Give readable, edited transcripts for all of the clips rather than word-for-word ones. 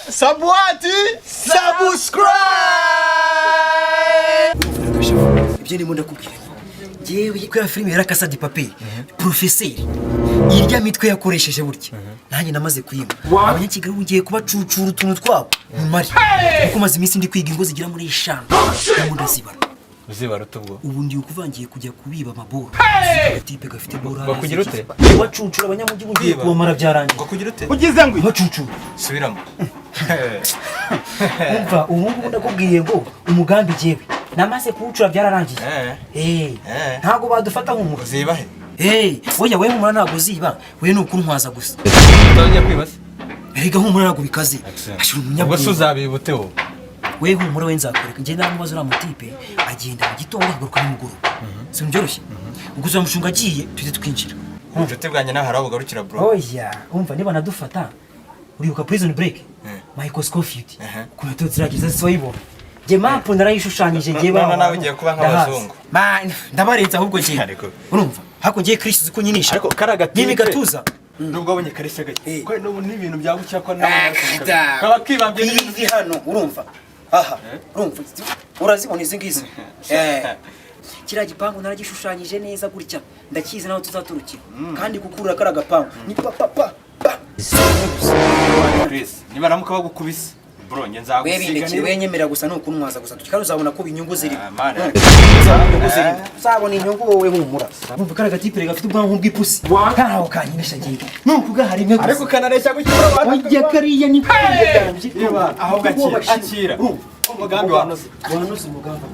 Sabwati subscribe. Ibyo ni munda kubwira. Jewe ko ya filime yara Casa de Papel. Professeur. Irya mitwe yakoresheje burya. Nanjye namaze kuyiba. Abanyakigali ugiye kubacucura utuntu twabo. Mari. Kuko maze iminsi ndi kwiga ingo zigira muri 5. Munda zibara. Uzibara utubwo. Ubu ndi ukuvangiye kujya kubiba amaboro. Tipe gafite boro. Bakugira ute? Bacucura abanyamujyi bugiye kubamara byarangiye. Bakugira ute? Ugize ngo bacucura. Subiramo. Umva ubu ndakubwiye ngo umugambi jewe namaze kuwucura byararangiye. Ntago badufata nk'umuntu. Uziba he? Oya we mumura ntago uziba. We nuko untwaza gusa. Utajya kwibase. Erega nk'umura ntago bikaze. Ashira umunyabwo. Ubwo suzabibuteho. We humura we nzakoreka nje namubaza ura mutipe agenda mu gitondo agaruka n'umugoroba. Simbyoroshye. Ubwo uzamushunga agiye tujye twinjira. Ubujote bwanjye naho haraho garukira bro. Oya, umva niba nadufata. Uribuka prison break? Michael Scofield. Kuna tuziragiza soyibo. Je mapu narayishushanyije ngiye bana nawe ugiye kuba nk'abazungu. Man, ndabarenza ahubwo ngiye. Urumva? Hako ngiye Chris uko nyinisha. Ariko karagati n'imigatuza. Nubwo abonye karese gake. Ko n'ubu n'ibintu byagucya ko nawe. Kaba kibambye n'izi hano urumva? Aha. Urumva? Urazibona izi ngizi. Kira gipangu naragishushanyije neza gutya. Ndakizi naho tuzaturukira. Kandi gukurura karagapangu. Ni papa. Chris, niba namuka bagukubise. Bro, nge nzagusiga ni wenyemera gusa nuko unwaza gusa. Tukikaro uzabona ko inyungu ziri. Uzabona inyungu wowe humura. Umva karagatipe gafite ubwanwa bw'ipusi. Kaho kanyinisha ngiye. Nuko gahari imwe gusa. Ariko kanaresha gukira abantu. Wajya kariya ni kwiganje. Aho akira. Umugambi wanoze. Wanoze umugambi.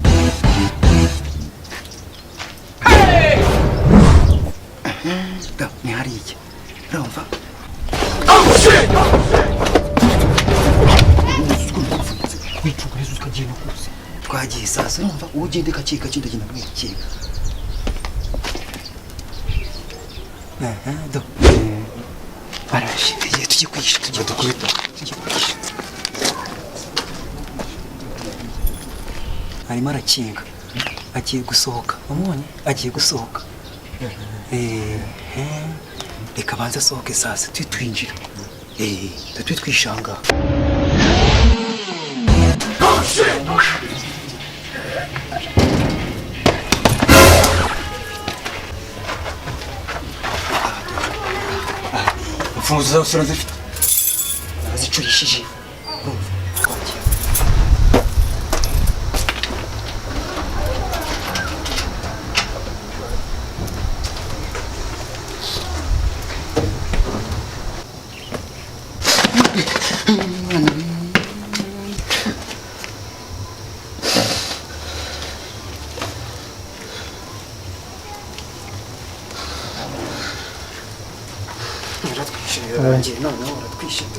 Da, ni hariye. Urumva? Oh shit! Wicuka Yesu kagiye nakuze. Twagiye sasa urumva ugende kacika kindagenda mwikeka. Do. Arashitiye tujye kwisha tujye dukubita. Arimo arakinga. Agiye gusohoka. Umubonye? Agiye gusohoka. Reka banza sohoke sasa twinjira. Twishanga. Imfunguzo zose urazifite. Zicurishije.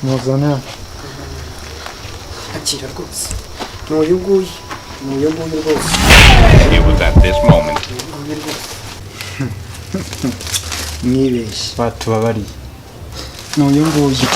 Muzana. Akira rwose. Nuyuguye rwose. It was at this moment. Nibeshye. Batubabariye. Nuyuguye.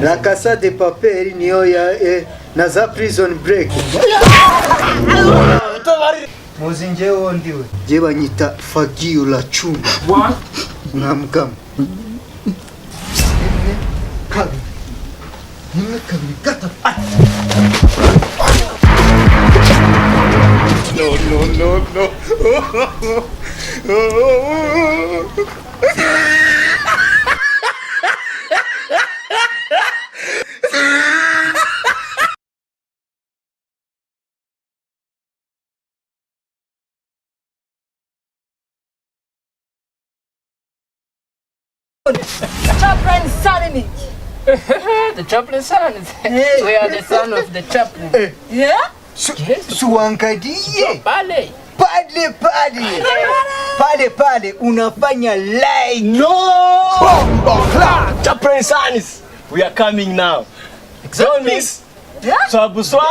La Casa de Papel niyo ya na za prison break. Muzi njyewe ndiwe. Je banyita Fagio la chumba. Mwamkam. Kabiri gatatu. No. Charplinsons. The Charplinsons. We are the son of the Chaplin. Yeah? Suangadie. Pale. Pale unafanya like. No! Charplinsons. We are coming now. Don't miss. Sabuswa.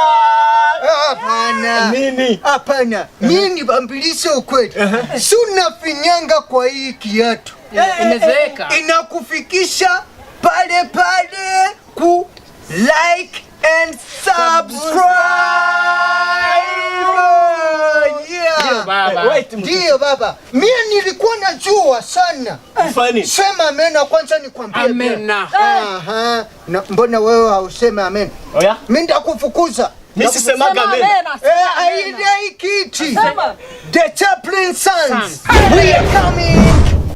Hapana. Nini? Hapana. Mimi nibambilishe ukweli. Suna finyanga kwa hii kiatu. Imezeeka. Inakufikisha pale ku like and subscribe. Ndio baba. Ndio baba. Mimi nilikuwa najua sana. Fani. Sema amena kwanza nikwambie. Amena. Aha. Na mbona wewe hauseme amen? Oya. Mimi ndakufukuza. Mimi sisemaga amen. Aidai kiti. The Charplinsons. We are coming.